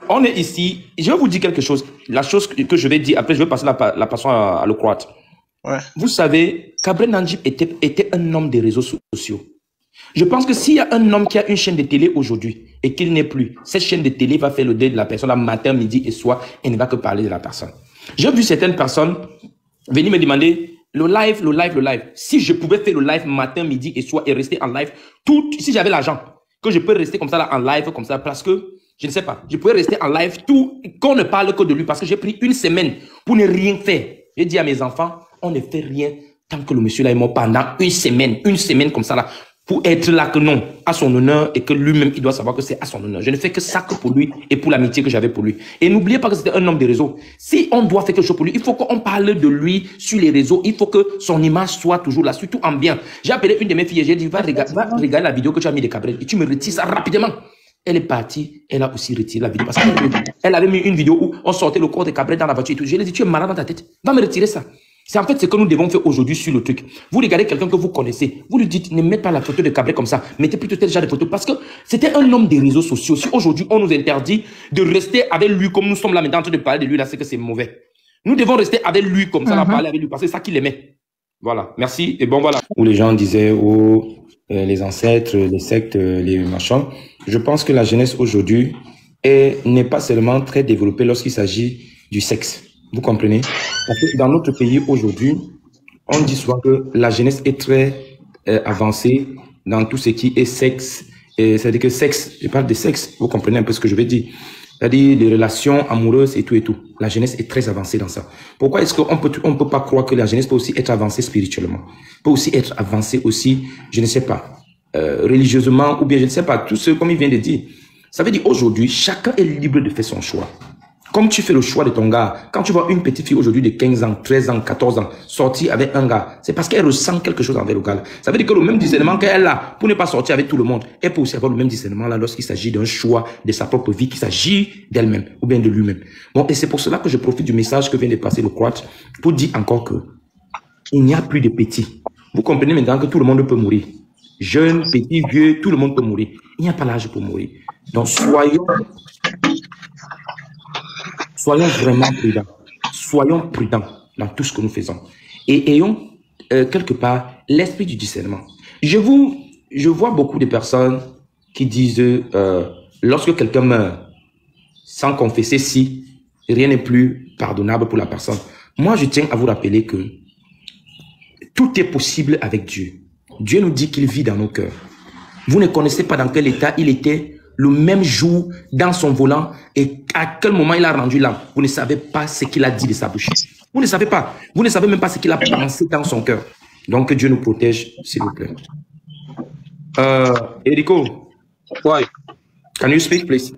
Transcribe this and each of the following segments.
On est ici. Je vais vous dire quelque chose. La chose que je vais dire, après, je vais passer la passion à le croate. Ouais. Vous savez, Cabrel Nandjip était un homme des réseaux sociaux. Je pense que s'il y a un homme qui a une chaîne de télé aujourd'hui et qu'il n'est plus, cette chaîne de télé va faire le deuil de la personne à matin, midi et soir et ne va que parler de la personne. J'ai vu certaines personnes venir me demander le live. Si je pouvais faire le live matin, midi et soir et rester en live, si j'avais l'argent, que je peux rester comme ça là en live, comme ça, parce que je ne sais pas, je pourrais rester en live qu'on ne parle que de lui parce que j'ai pris une semaine pour ne rien faire. J'ai dit à mes enfants, on ne fait rien tant que le monsieur là est mort pendant une semaine comme ça là, pour être là que non, à son honneur et que lui-même il doit savoir que c'est à son honneur. Je ne fais que ça que pour lui et pour l'amitié que j'avais pour lui. Et n'oubliez pas que c'était un homme des réseaux. Si on doit faire quelque chose pour lui, il faut qu'on parle de lui sur les réseaux. Il faut que son image soit toujours là, surtout en bien. J'ai appelé une de mes filles et j'ai dit, va regarder la vidéo que tu as mis de Cabrel et tu me retires ça rapidement. Elle est partie, elle a aussi retiré la vidéo parce qu'elle avait mis une vidéo où on sortait le corps de Cabrel dans la voiture et tout. Je lui ai dit, tu es malade dans ta tête, va me retirer ça. C'est en fait ce que nous devons faire aujourd'hui sur le truc. Vous regardez quelqu'un que vous connaissez, vous lui dites, ne mettez pas la photo de Cabrel comme ça, mettez plutôt tel genre de photo parce que c'était un homme des réseaux sociaux. Si aujourd'hui on nous interdit de rester avec lui comme nous sommes là maintenant en train de parler de lui, là c'est que c'est mauvais. Nous devons rester avec lui comme ça, là, parler avec lui parce que c'est ça qu'il aimait. Voilà, merci et bon voilà. Où les gens disaient, oh, les ancêtres, les sectes, les machins. Je pense que la jeunesse aujourd'hui n'est pas seulement très développée lorsqu'il s'agit du sexe. Vous comprenez? Parce que dans notre pays aujourd'hui, on dit souvent que la jeunesse est très avancée dans tout ce qui est sexe. C'est-à-dire que sexe, je parle de sexe, vous comprenez un peu ce que je veux dire. C'est-à-dire les relations amoureuses et tout et tout. La jeunesse est très avancée dans ça. Pourquoi est-ce qu'on peut pas croire que la jeunesse peut aussi être avancée spirituellement? Peut aussi être avancée aussi, je ne sais pas, religieusement ou bien je ne sais pas, tout ce comme il vient de dire. Ça veut dire aujourd'hui, chacun est libre de faire son choix. Comme tu fais le choix de ton gars, quand tu vois une petite fille aujourd'hui de 15 ans, 13 ans, 14 ans sortir avec un gars, c'est parce qu'elle ressent quelque chose envers le gars. Ça veut dire que le même discernement qu'elle a pour ne pas sortir avec tout le monde, elle peut aussi avoir le même discernement là lorsqu'il s'agit d'un choix de sa propre vie, qu'il s'agit d'elle-même ou bien de lui-même. Bon, et c'est pour cela que je profite du message que vient de passer le croate pour dire encore que il n'y a plus de petits. Vous comprenez maintenant que tout le monde peut mourir. Jeune, petit, vieux, tout le monde peut mourir. Il n'y a pas l'âge pour mourir. Donc soyons vraiment prudents. Soyons prudents dans tout ce que nous faisons. Et ayons quelque part l'esprit du discernement. Je vois beaucoup de personnes qui disent lorsque quelqu'un meurt sans confesser si rien n'est plus pardonnable pour la personne. Moi, je tiens à vous rappeler que tout est possible avec Dieu. Dieu nous dit qu'il vit dans nos cœurs. Vous ne connaissez pas dans quel état il était le même jour dans son volant et à quel moment il a rendu l'âme. Vous ne savez pas ce qu'il a dit de sa bouche. Vous ne savez pas. Vous ne savez même pas ce qu'il a pensé dans son cœur. Donc que Dieu nous protège, s'il vous plaît. Erico. Why? Can you speak, please?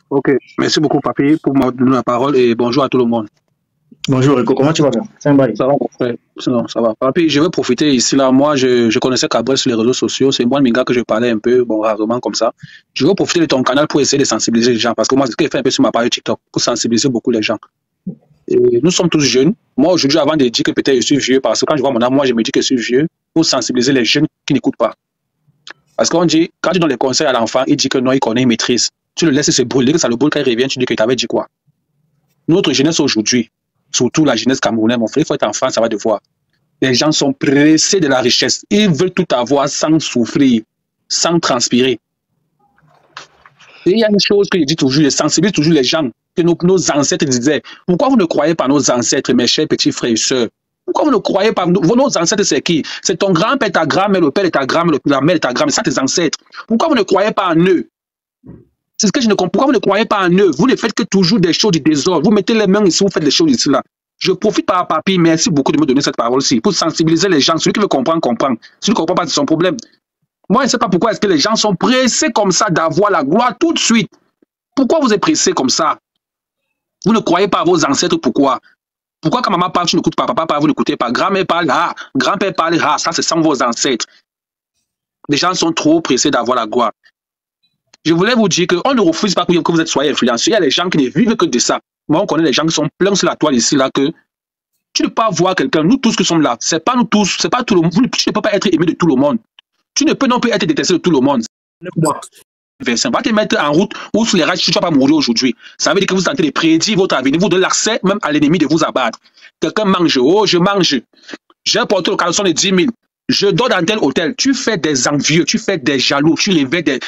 Ok. Merci beaucoup, Papi, pour me donner la parole et bonjour à tout le monde. Bonjour Rico, comment tu vas bien? Ça va, mon frère. Non, ça va. Papi, je vais profiter ici, là. Moi, je connaissais Cabrel sur les réseaux sociaux. C'est moi, le gars, que je parlais un peu, bon, rarement comme ça. Je vais profiter de ton canal pour essayer de sensibiliser les gens. Parce que moi, c'est ce que j'ai fait un peu sur ma page TikTok, pour sensibiliser beaucoup les gens. Et nous sommes tous jeunes. Moi, aujourd'hui, avant de dire que peut-être je suis vieux, parce que quand je vois mon âme, moi, je me dis que je suis vieux, pour sensibiliser les jeunes qui n'écoutent pas. Parce qu'on dit, quand tu donnes les conseils à l'enfant, il dit que non, il connaît, il maîtrise. Tu le laisses se brûler, que ça le brûle, quand il revient, tu dis que tu avais dit quoi? Notre jeunesse aujourd'hui, surtout la jeunesse camerounaise, mon frère, il faut être enfant, ça va de voir. Les gens sont pressés de la richesse. Ils veulent tout avoir sans souffrir, sans transpirer. Et il y a une chose que je dis toujours, je sensibilise toujours les gens, que nos ancêtres disaient. Pourquoi vous ne croyez pas nos ancêtres, mes chers petits frères et sœurs? Pourquoi vous ne croyez pas? Nos ancêtres, c'est qui? C'est ton grand-père, ta grand-mère, le père de ta grand-mère, la mère de ta grand-mère, c'est ça tes ancêtres. Pourquoi vous ne croyez pas en eux? C'est ce que je ne comprends. Pourquoi vous ne croyez pas en eux? Vous ne faites que toujours des choses du désordre. Vous mettez les mains ici, vous faites des choses ici, là. Je profite par Papi, merci beaucoup de me donner cette parole-ci, pour sensibiliser les gens. Celui qui veut comprendre, comprend. Celui qui ne comprend pas, c'est son problème. Moi, je ne sais pas pourquoi est-ce que les gens sont pressés comme ça d'avoir la gloire tout de suite. Pourquoi vous êtes pressés comme ça? Vous ne croyez pas à vos ancêtres, pourquoi? Pourquoi quand maman parle, tu n'écoutes pas, papa parle, vous n'écoutez pas, grand-mère parle, ah, grand-père parle, ah, ça c'est sans vos ancêtres. Les gens sont trop pressés d'avoir la gloire. Je voulais vous dire qu'on ne refuse pas que vous soyez influencés. Il y a des gens qui ne vivent que de ça. Moi, on connaît les gens qui sont pleins sur la toile ici, là, que tu ne peux pas voir quelqu'un, nous tous qui sommes là, c'est pas nous tous, c'est pas tout le monde. Tu ne peux pas être aimé de tout le monde. Tu ne peux non plus être détesté de tout le monde. verset. On va te mettre en route ou sous les rails, tu ne vas pas mourir aujourd'hui. Ça veut dire que vous êtes en train de prédire votre avenir, vous donnez l'accès même à l'ennemi de vous abattre. Quelqu'un mange, oh, je mange. J'ai porté le caleçon de 10 000. Je dors dans tel hôtel. Tu fais des envieux, tu fais des jaloux, tu réveilles des...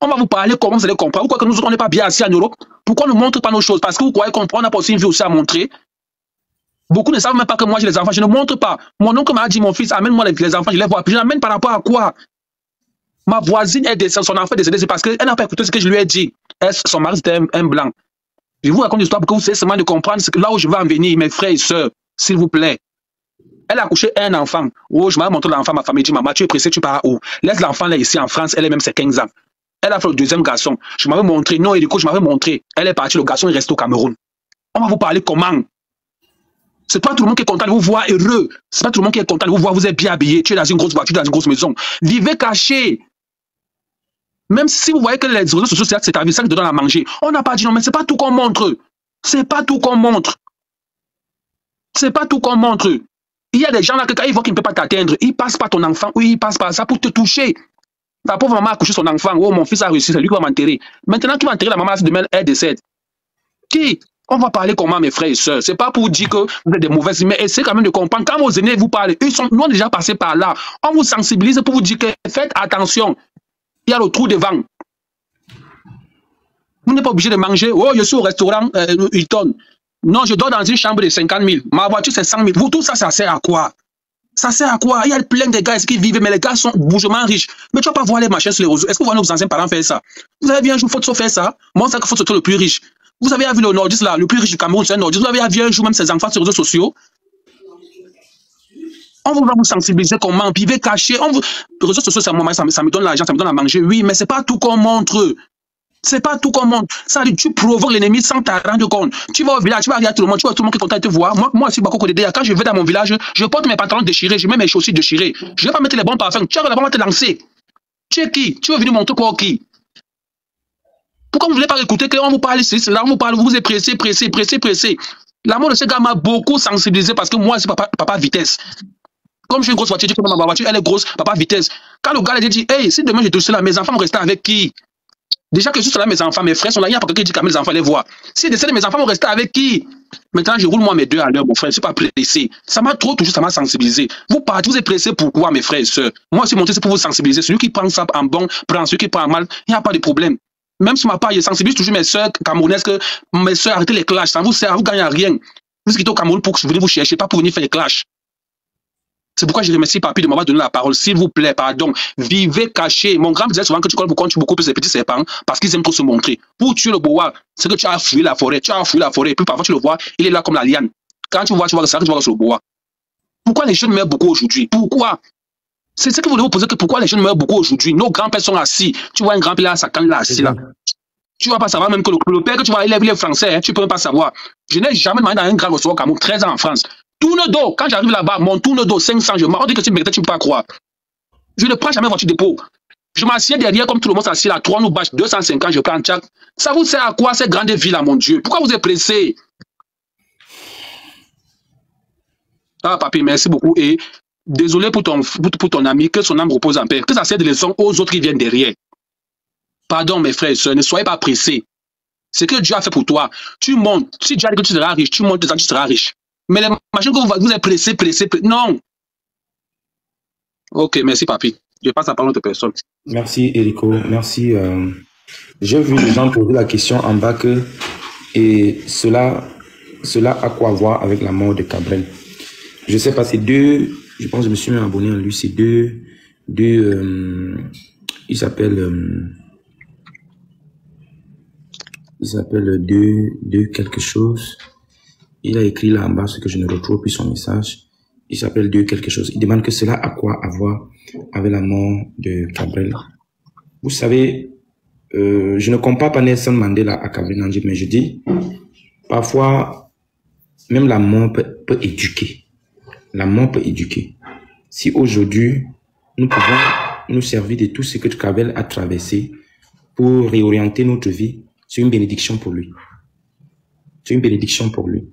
On va vous parler comment vous allez comprendre. Pourquoi que nous, on n'est pas bien assis en Europe? Pourquoi on ne montre pas nos choses? Parce que vous croyez comprendre, on n'a pas aussi une vie aussi à montrer. Beaucoup ne savent même pas que moi j'ai les enfants, je ne montre pas. Mon oncle m'a dit, mon fils, amène-moi les enfants, je les vois. Puis je l'amène par rapport à quoi? Ma voisine est décédée, son enfant est décédé, c'est parce qu'elle n'a pas écouté ce que je lui ai dit. Son mari c'était un blanc. Je vous raconte l'histoire pour que vous essayez seulement de comprendre ce que, là où je vais en venir, mes frères et sœurs, s'il vous plaît. Elle a accouché un enfant. Oh, je m'avais montré l'enfant, ma famille dit, maman, tu es pressé, tu pars où? Laisse l'enfant là ici en France, elle est même ses 15 ans. Elle a fait le deuxième garçon. Je m'avais montré, non, et du coup, je m'avais montré. Elle est partie, le garçon il reste au Cameroun. On va vous parler comment? C'est pas tout le monde qui est content de vous voir heureux. C'est pas tout le monde qui est content de vous voir, vous êtes bien habillé, tu es dans une grosse voiture, dans une grosse maison. Vivez caché. Même si vous voyez que les réseaux sociaux, c'est ta vie, ça qui te donne à manger. On n'a pas dit non, mais c'est pas tout qu'on montre. C'est pas tout qu'on montre. C'est pas tout qu'on montre. Il y a des gens là que quand ils voient qu'ils ne peuvent pas t'atteindre, ils passent par ton enfant, oui, ils passent par ça pour te toucher. La pauvre maman a couché son enfant, oh, mon fils a réussi, c'est lui qui va m'enterrer. Maintenant, qui va enterrer la maman si demain elle décède? Qui? On va parler comment, mes frères et sœurs? C'est pas pour dire que vous êtes des mauvaises, mais essayez quand même de comprendre. Quand vos aînés vous parlent, nous on est déjà passé par là. On vous sensibilise pour vous dire que faites attention. Il y a le trou devant. Vous n'êtes pas obligé de manger. Oh, je suis au restaurant Hilton. Non, je dors dans une chambre de 50 000. Ma voiture, c'est 100 000. Vous, tout ça, ça sert à quoi? Ça sert à quoi? Il y a plein de gars qui vivent, mais les gars sont bourgeois riches. Mais tu vas pas voir les machins sur les réseaux. Est-ce que vous voyez nos anciens parents faire ça? Vous avez vu un jour, il faut faire ça? Moi, c'est qu'il faut surtout le plus riche. Vous avez vu le nordiste là, le plus riche du Cameroun, c'est un nordiste. Vous avez vu un jour même ses enfants sur les réseaux sociaux. On va vous sensibiliser comment vivez caché. Les réseaux sociaux, ça me donne l'argent, ça me donne à manger. Oui, mais c'est pas tout qu'on montre. C'est pas tout qu'on montre. Ça dit, tu provoques l'ennemi sans t'en rendre compte. Tu vas au village, tu vas regarder tout le monde, tu vois tout le monde qui est content de te voir. Moi, je suis Bako Kodede. Quand je vais dans mon village, je porte mes pantalons déchirés, je mets mes chaussures déchirées. Je ne vais pas mettre les bons parfums. Tu vas là-bas, te lancer. Tu es qui? Tu veux venir montrer quoi qui? Pourquoi vous ne voulez pas écouter qu'on vous parle ici? Là, on vous parle, vous êtes pressé. La mort de ce gars m'a beaucoup sensibilisé parce que moi, c'est papa vitesse. Comme je suis une grosse voiture, tu peux ma voiture, elle est grosse, papa vitesse. Quand le gars a dit, hey, si demain je te suis là, mes enfants vont rester avec qui? Déjà que je suis là, mes enfants, mes frères sont là, il n'y a pas quelqu'un qui dit qu'à mes enfants les voient. Si je décède, mes enfants vont rester avec qui? Maintenant, je roule moi mes 2 à l'heure, mon frère, je ne suis pas pressé. Ça m'a trop touché, ça m'a sensibilisé. Vous partez, vous êtes pressé pourquoi, mes frères et sœurs? Moi, je suis monté, c'est pour vous sensibiliser. Celui qui prend ça en bon, prend celui qui prend en mal, il n'y a pas de problème. Même si ma part, je sensibilise toujours mes sœurs camerounaises, que mes sœurs, arrêtez les clashs, ça ne vous sert, vous ne gagnez rien. Vous quittez au Cameroun pour venir vous chercher, pas pour venir faire les clashs. C'est pourquoi je remercie Papi de m'avoir donné la parole. S'il vous plaît, pardon. Vivez caché. Mon grand disait souvent que tu connais beaucoup plus les petits serpents parce qu'ils aiment trop se montrer. Pour tuer le boa, c'est que tu as fouillé la forêt. Et puis parfois tu le vois, il est là comme la liane. Quand tu vois ça, tu vois sur le boa. Pourquoi les jeunes meurent beaucoup aujourd'hui? Pourquoi? C'est ce que vous voulez vous poser, que pourquoi les jeunes meurent beaucoup aujourd'hui? Nos grands-pères sont assis. Tu vois un grand-père là, sa canne là, assis là. Tu ne vas pas savoir même que le père que tu vois, il est français, hein, tu ne peux même pas savoir. Je n'ai jamais demandé dans un grand restaurant au Cameroun, 13 ans en France. Tourne d'eau, quand j'arrive là-bas, mon tourne d'eau, 500, je m'en dis que tu ne peux pas croire. Je ne prends jamais voiture de dépôt. Je m'assieds derrière comme tout le monde s'assied là, 3 nous bâches, 250, je prends un tchac. Ça vous sert à quoi cette grande ville là, mon Dieu? Pourquoi vous êtes pressé? Ah, papi, merci beaucoup. Et désolé pour ton ami, que son âme repose en paix. Que ça sert de leçon aux autres qui viennent derrière. Pardon, mes frères et sœurs, ne soyez pas pressés. C'est que Dieu a fait pour toi. Tu montes. Si Dieu a dit que tu seras riche, tu montes dedans, tu seras riche. Mais l'imagine que vous êtes pressé. Non. Ok, merci, papi. Je passe la parole à autre personne. Merci, Erico. Merci. J'ai vu les gens poser la question en bas que et cela a quoi voir avec la mort de Cabrel. Je sais pas, c'est deux. Je pense que je me suis même abonné à lui. C'est deux. Il s'appelle deux quelque chose. Il a écrit là en bas ce que je ne retrouve plus son message. Il s'appelle deux quelque chose. Il demande que cela a quoi à voir avec la mort de Cabrel. Vous savez, je ne compare pas Nelson Mandela à Cabrel Nanji, mais je dis, parfois, même la mort peut éduquer. La mort peut éduquer. Si aujourd'hui, nous pouvons nous servir de tout ce que Cabrel a traversé pour réorienter notre vie, c'est une bénédiction pour lui. C'est une bénédiction pour lui.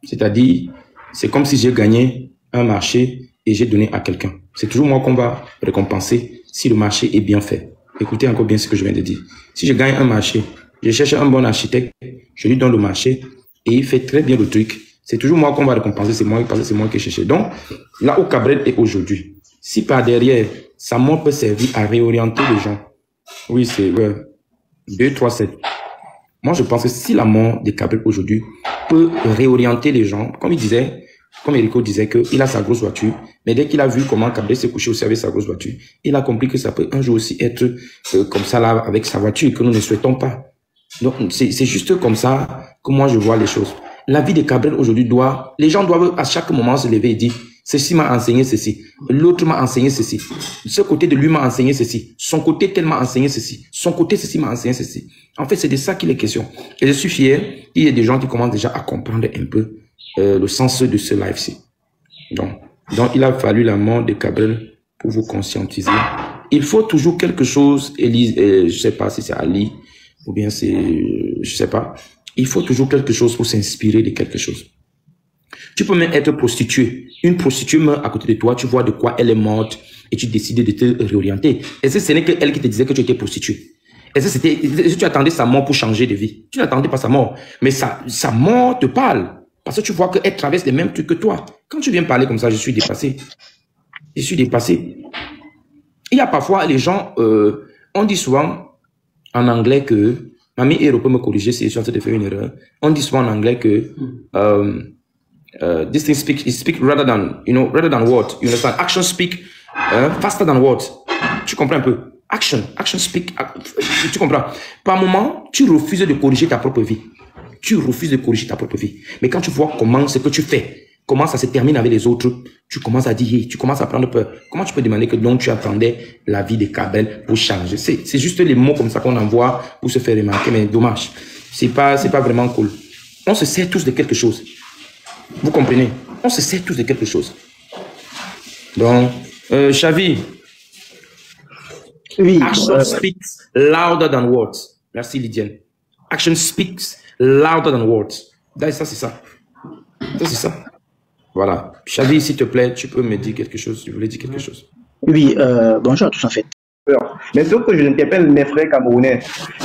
C'est-à-dire, c'est comme si j'ai gagné un marché et j'ai donné à quelqu'un. C'est toujours moi qu'on va récompenser si le marché est bien fait. Écoutez encore bien ce que je viens de dire. Si je gagne un marché, je cherche un bon architecte, je lui donne le marché et il fait très bien le truc. C'est toujours moi qu'on va récompenser, c'est moi parce que c'est moi qui ai cherché. Donc, là où Cabrel est aujourd'hui, si par derrière, sa mort peut servir à réorienter les gens. Oui, c'est 2, 3, 7. Moi, je pense que si la mort de Cabrel aujourd'hui peut réorienter les gens, comme il disait, comme Erico disait qu'il a sa grosse voiture, mais dès qu'il a vu comment Cabrel s'est couché aussi avec sa grosse voiture, il a compris que ça peut un jour aussi être comme ça là avec sa voiture que nous ne souhaitons pas. Donc, c'est juste comme ça que moi je vois les choses. La vie de Cabrel aujourd'hui les gens doivent à chaque moment se lever et dire, ceci m'a enseigné ceci, l'autre m'a enseigné ceci, ce côté de lui m'a enseigné ceci, son côté tel m'a enseigné ceci, son côté ceci m'a enseigné ceci. En fait, c'est de ça qu'il est question. Et je suis fier qu'il y ait des gens qui commencent déjà à comprendre un peu le sens de ce live-ci. Donc, il a fallu la mort de Cabrel pour vous conscientiser. Il faut toujours quelque chose, Élise, je sais pas si c'est Ali, ou bien c'est, je sais pas. Il faut toujours quelque chose pour s'inspirer de quelque chose. Tu peux même être prostituée. Une prostituée meurt à côté de toi, tu vois de quoi elle est morte et tu décides de te réorienter. Est-ce que ce n'est que elle qui te disait que tu étais prostituée? Est-ce que tu attendais sa mort pour changer de vie? Tu n'attendais pas sa mort. Mais sa mort te parle. Parce que tu vois qu'elle traverse les mêmes trucs que toi. Quand tu viens parler comme ça, je suis dépassé. Je suis dépassé. Il y a parfois les gens, on dit souvent en anglais que, Mamie Hero peut me corriger si je suis en train de faire une erreur. On dit souvent en anglais que this thing speak rather than what, you understand? Action speak faster than what. Tu comprends un peu? Action speak. Tu comprends? Par moment, tu refuses de corriger ta propre vie. Tu refuses de corriger ta propre vie. Mais quand tu vois comment ce que tu fais, comment ça se termine avec les autres, tu commences à dire, tu commences à prendre peur. Comment tu peux demander que donc tu attendais la vie de Cabrel pour changer? C'est juste les mots comme ça qu'on envoie pour se faire remarquer, mais dommage. C'est pas vraiment cool. On se sert tous de quelque chose. Vous comprenez? On se sert tous de quelque chose. Donc, Xavi. Oui. Action speaks louder than words. Merci Lydienne. Action speaks louder than words. Ça, c'est ça. Ça, c'est ça. Voilà. Xavi, s'il te plaît, tu peux me dire quelque chose. Tu voulais dire quelque chose. Oui, bonjour à tous en fait. Mais sauf que je interpelle mes frères camerounais,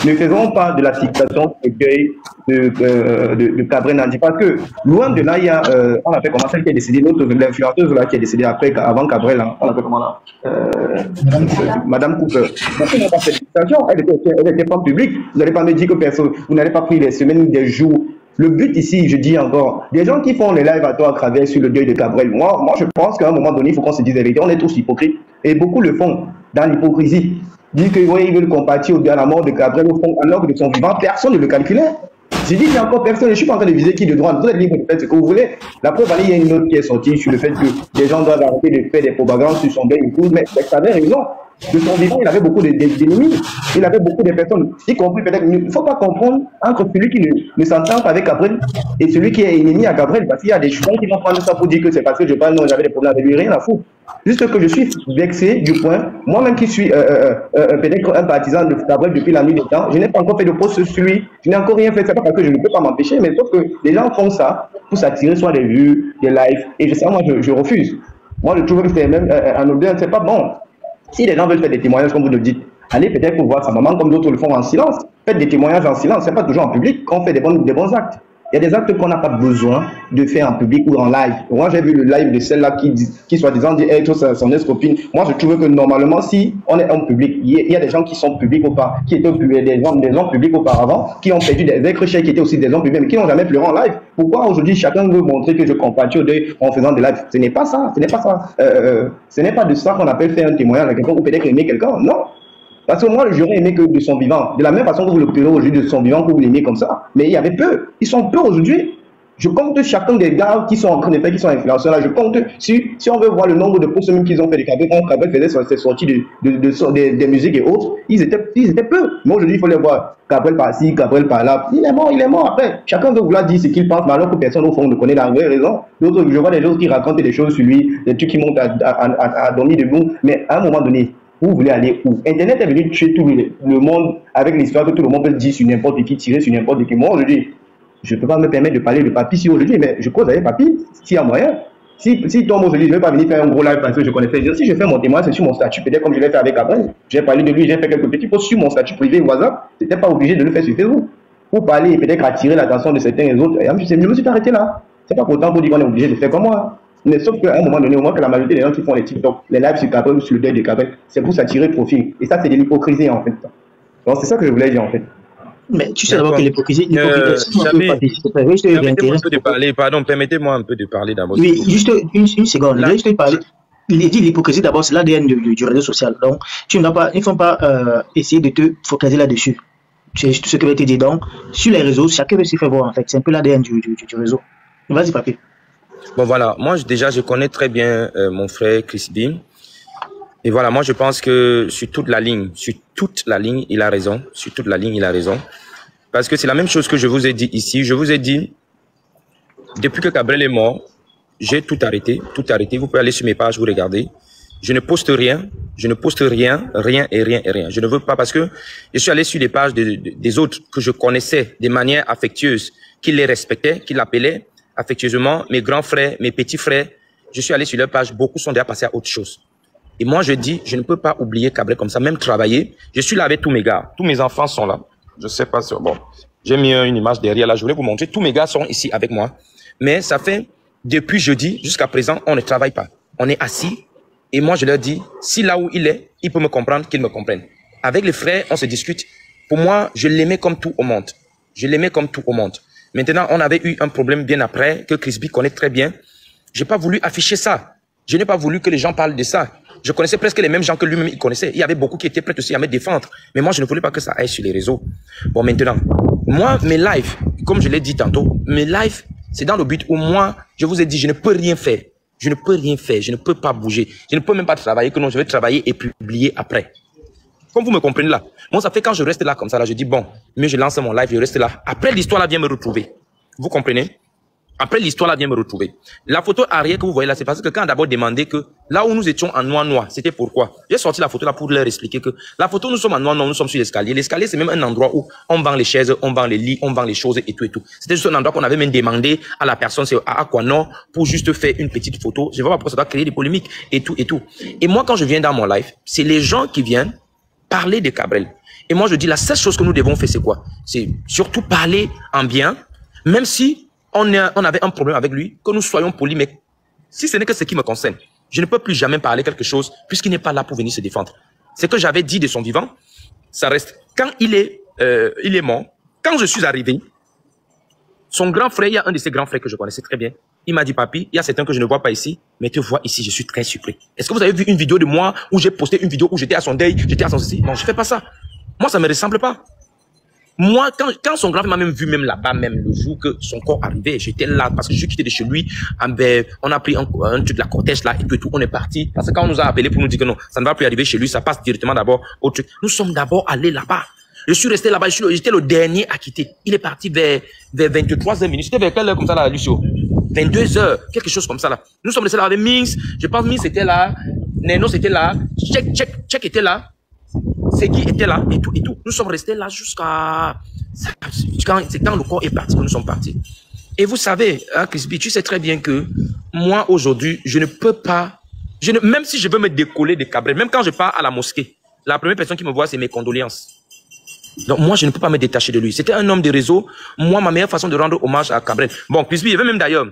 ne faisons pas de la situation de deuil de Cabrel Nandi, parce que loin de là, il y a, on appelle comment celle qui est décédée, l'autre, l'influenceuse là qui est décédée avant Cabrel, hein, on appelle comment là, Madame Cooper. Cette situation, elle était pas publique. Vous n'allez pas me dire que personne, vous n'allez pas pris des semaines ou des jours. Le but ici, je dis encore, des gens qui font les lives à toi à travers sur le deuil de Cabrel, moi je pense qu'à un moment donné, il faut qu'on se dise la vérité, on est tous hypocrites, et beaucoup le font dans l'hypocrisie. Dire que ouais, ils veulent compatir à la mort de Cabrel au fond, alors que de son vivant, personne ne le calculait. J'ai dit qu'il y a encore personne, je ne suis pas en train de viser qui de droit, vous êtes libre de faire ce que vous voulez. La preuve, il y a une note qui est sortie sur le fait que les gens doivent arrêter de faire des propagandes sur son deuil et tout, mais ça avait raison. De son vivant, il avait beaucoup d'ennemis, il avait beaucoup de personnes, y compris peut-être, il ne faut pas confondre entre celui qui ne s'entend pas avec Cabrel et celui qui est ennemi à Cabrel, parce qu'il y a des gens qui vont prendre ça pour dire que c'est parce que je parle, non, j'avais des problèmes avec lui, rien à foutre. Juste que je suis vexé du point, moi-même qui suis peut-être un partisan de Cabrel depuis la nuit des temps, je n'ai pas encore fait de post sur lui, je n'ai encore rien fait, c'est pas parce que je ne peux pas m'empêcher, mais sauf que les gens font ça pour s'attirer soit des vues, des lives, et moi je refuse. Moi je trouve que c'est même un odeur, c'est pas bon. Si les gens veulent faire des témoignages comme vous le dites, allez peut-être pour voir sa maman comme d'autres le font en silence. Faites des témoignages en silence, c'est pas toujours en public qu'on fait des bons actes. Il y a des actes qu'on n'a pas besoin de faire en public ou en live. Moi j'ai vu le live de celle-là qui soi-disant dit être son ex-copine. Moi je trouve que normalement si on est en public, il y a des gens qui sont publics auparavant, qui étaient des hommes publics auparavant, qui ont perdu des ex-chers qui étaient aussi des hommes publics, mais qui n'ont jamais pleuré en live. Pourquoi aujourd'hui chacun veut montrer que je compatis au deuil en faisant des lives? Ce n'est pas ça, ce n'est pas ça. Ce n'est pas de ça qu'on appelle faire un témoignage à quelqu'un ou peut-être aimer quelqu'un, non. Parce que moi, j'aurais aimé que de son vivant, de la même façon que vous le pleurez aujourd'hui de son vivant, que vous l'aimez comme ça. Mais il y avait peu. Ils sont peu aujourd'hui. Je compte chacun des gars qui sont en train de faire, qui sont influenceurs là. Je compte, si on veut voir le nombre de posts même qu'ils ont fait de Cabrel, quand Cabrel faisait ses sorties des musiques et autres, ils étaient peu. Mais aujourd'hui, il faut les voir. Cabrel par-ci, Cabrel par-là. Il est mort. Après, chacun veut vouloir dire ce qu'il pense, mais alors que personne au fond ne connaît la vraie raison. D'autres, je vois des gens qui racontent des choses sur lui, des trucs qui montent à dormir debout. Mais à un moment donné, vous voulez aller où? Internet est venu tuer tout le monde avec l'histoire que tout le monde peut dire sur n'importe qui, tirer sur n'importe qui. Moi, aujourd'hui, je ne peux pas me permettre de parler de Papy si aujourd'hui, mais je cause avec Papy, s'il y a moyen. Si toi, moi, je dis, je ne vais pas venir faire un gros live parce que je connaissais, si je fais mon témoin, c'est sur mon statut, peut-être comme je l'ai fait avec Gabriel. J'ai parlé de lui, j'ai fait quelques petits posts sur mon statut privé WhatsApp. Je n'étais pas obligé de le faire sur Facebook. Pour parler et peut-être attirer l'attention de certains et autres. Et je me suis arrêté là. C'est pas pourtant pour dire qu'on est obligé de faire comme moi. Mais sauf qu'à un moment donné, au moins que la majorité des gens qui font les TikTok, les lives sur Gabriel ou sur le deuil de Gabriel, c'est pour s'attirer profil. Et ça, c'est de l'hypocrisie en fait. Donc c'est ça que je voulais dire en fait. Mais tu sais d'abord que l'hypocrisie, permettez-moi un peu de parler, pardon, permettez-moi un peu de parler d'abord. Oui, juste une seconde, juste te parler. Il dit l'hypocrisie d'abord, c'est l'ADN du réseau social. Donc, il ne faut pas essayer de te focaliser là-dessus. C'est tout ce que je vais te dire. Donc, sur les réseaux, chacun veut se faire voir en fait. C'est un peu l'ADN du réseau. Vas-y, papier. Bon, voilà. Moi, déjà, je connais très bien mon frère Chris Beam. Et voilà, moi, je pense que sur toute la ligne, il a raison. Sur toute la ligne, il a raison. Parce que c'est la même chose que je vous ai dit ici. Je vous ai dit, depuis que Gabriel est mort, j'ai tout arrêté, Vous pouvez aller sur mes pages, vous regardez. Je ne poste rien. Rien. Je ne veux pas parce que je suis allé sur les pages des autres que je connaissais de manière affectueuse, qui les respectaient, qui l'appelaient affectueusement, mes grands frères, mes petits frères. Je suis allé sur leur page, beaucoup sont déjà passés à autre chose. Et moi, je dis, je ne peux pas oublier Gabriel comme ça, même travailler. Je suis là avec tous mes gars. Tous mes enfants sont là. Je sais pas si... Bon, j'ai mis une image derrière là. Je voulais vous montrer. Tous mes gars sont ici avec moi. Mais ça fait, depuis jeudi jusqu'à présent, on ne travaille pas. On est assis. Et moi, je leur dis, si là où il est, il peut me comprendre, qu'il me comprenne. Avec les frères, on se discute. Pour moi, je l'aimais comme tout au monde. Maintenant, on avait eu un problème bien après, que Chris B connaît très bien. J'ai pas voulu afficher ça. Je n'ai pas voulu que les gens parlent de ça. Je connaissais presque les mêmes gens que lui-même il connaissait. Il y avait beaucoup qui étaient prêts aussi à me défendre. Mais moi, je ne voulais pas que ça aille sur les réseaux. Bon, maintenant, moi, mes lives, comme je l'ai dit tantôt, mes lives, c'est dans le but où moi, je vous ai dit, je ne peux rien faire. Je ne peux pas bouger. Je ne peux même pas travailler, que non, je vais travailler et publier après. Comme vous me comprenez là. Moi, ça fait quand je reste là comme ça, là, je dis, bon, mieux je lance mon live, je reste là. Après, l'histoire là vient me retrouver. Vous comprenez? Après, l'histoire là vient me retrouver. La photo arrière que vous voyez là, c'est parce que quand on a d'abord demandé que là où nous étions en noir, c'était pourquoi? J'ai sorti la photo là pour leur expliquer que la photo, nous sommes en noir, nous sommes sur l'escalier. L'escalier, c'est même un endroit où on vend les chaises, on vend les lits, on vend les choses et tout et tout. C'était juste un endroit qu'on avait même demandé à la personne, c'est à Aquanon, pour juste faire une petite photo. Je ne vois pas pourquoi ça doit créer des polémiques et tout et tout. Et moi, quand je viens dans mon live, c'est les gens qui viennent parler de Gabriel. Et moi, je dis, la seule chose que nous devons faire, c'est quoi? C'est surtout parler en bien, même si on avait un problème avec lui, que nous soyons polis, mais si ce n'est que ce qui me concerne, je ne peux plus jamais parler quelque chose puisqu'il n'est pas là pour venir se défendre. Ce que j'avais dit de son vivant, ça reste. Quand il est mort, quand je suis arrivé, son grand frère, il y a un de ses grands frères que je connaissais très bien, il m'a dit, papi, il y a certains que je ne vois pas ici, mais tu vois ici, je suis très surpris. Est-ce que vous avez vu une vidéo de moi où j'ai posté une vidéo où j'étais à son deuil, j'étais à son ceci? Non, je ne fais pas ça. Moi, ça ne me ressemble pas. Moi, quand son grand frère m'a même vu, même là-bas, même le jour que son corps arrivait, j'étais là parce que je suis quitté de chez lui. On a pris un truc de la cortège là et tout, on est parti. Parce que quand on nous a appelé pour nous dire que non, ça ne va plus arriver chez lui, ça passe directement d'abord au truc. Nous sommes d'abord allés là-bas. Je suis resté là-bas, j'étais le dernier à quitter. Il est parti vers 23h. C'était vers quelle heure comme ça là, Lucio? 22h, quelque chose comme ça là. Nous sommes restés là avec Minx. Je pense Minx était là, Neno c'était là, Check était là. Segui était là et tout. Nous sommes restés là jusqu'à quand le corps est parti que nous sommes partis. Et vous savez, hein, Chris B, tu sais très bien que moi aujourd'hui, je ne peux pas, même si je veux me décoller de Gabriel, même quand je pars à la mosquée, la première personne qui me voit, c'est mes condoléances. Donc moi, je ne peux pas me détacher de lui. C'était un homme de réseau. Moi, ma meilleure façon de rendre hommage à Gabriel. Bon, Chris B, je veux même d'ailleurs,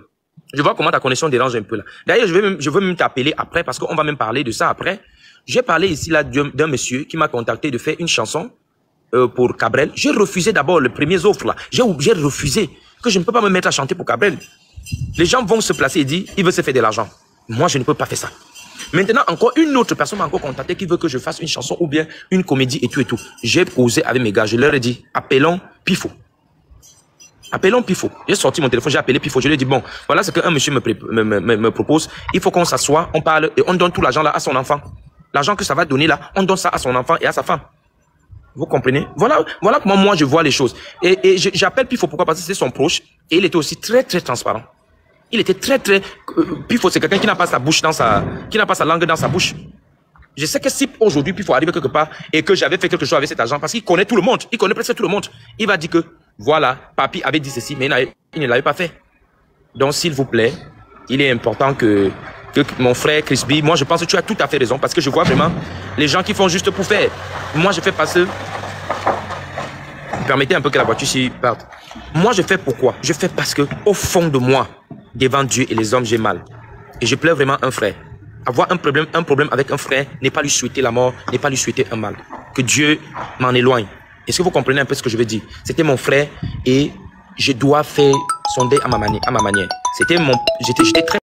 je vois comment ta connexion dérange un peu là. D'ailleurs, je veux même t'appeler après parce qu'on va même parler de ça après. J'ai parlé ici là d'un monsieur qui m'a contacté de faire une chanson pour Gabriel. J'ai refusé d'abord les premières offres là. J'ai refusé que je ne peux pas me mettre à chanter pour Gabriel. Les gens vont se placer et dire, il veut se faire de l'argent. Moi, je ne peux pas faire ça. Maintenant, encore une autre personne m'a encore contacté qui veut que je fasse une chanson ou bien une comédie et tout. J'ai posé avec mes gars, je leur ai dit, appelons Pifo. Appelons Pifo. J'ai sorti mon téléphone, j'ai appelé Pifo. Je lui ai dit, bon, voilà ce qu'un monsieur me propose. Il faut qu'on s'assoie, on parle et on donne tout l'argent là à son enfant. L'argent que ça va donner là, on donne ça à son enfant et à sa femme. Vous comprenez? Voilà comment moi je vois les choses. Et j'appelle Pifo pourquoi? Parce que c'est son proche et il était aussi très transparent. Il était très Pifo, c'est quelqu'un qui n'a pas sa bouche qui n'a pas sa langue dans sa bouche. Je sais que si aujourd'hui Pifo arrive quelque part et que j'avais fait quelque chose avec cet argent, parce qu'il connaît tout le monde, il connaît presque tout le monde, il va dire que voilà, papi avait dit ceci, mais il ne l'avait pas fait. Donc s'il vous plaît, il est important que mon frère Crispy, moi je pense que tu as tout à fait raison parce que je vois vraiment les gens qui font juste pour faire. Moi je fais parce que... Permettez un peu que la voiture s'y parte. Moi je fais pourquoi? Je fais parce que au fond de moi, devant Dieu et les hommes, j'ai mal. Et je pleure vraiment un frère. Avoir un problème avec un frère n'est pas lui souhaiter la mort, n'est pas lui souhaiter un mal. Que Dieu m'en éloigne. Est-ce que vous comprenez un peu ce que je veux dire? C'était mon frère et je dois faire son deuil à ma manière. J'étais très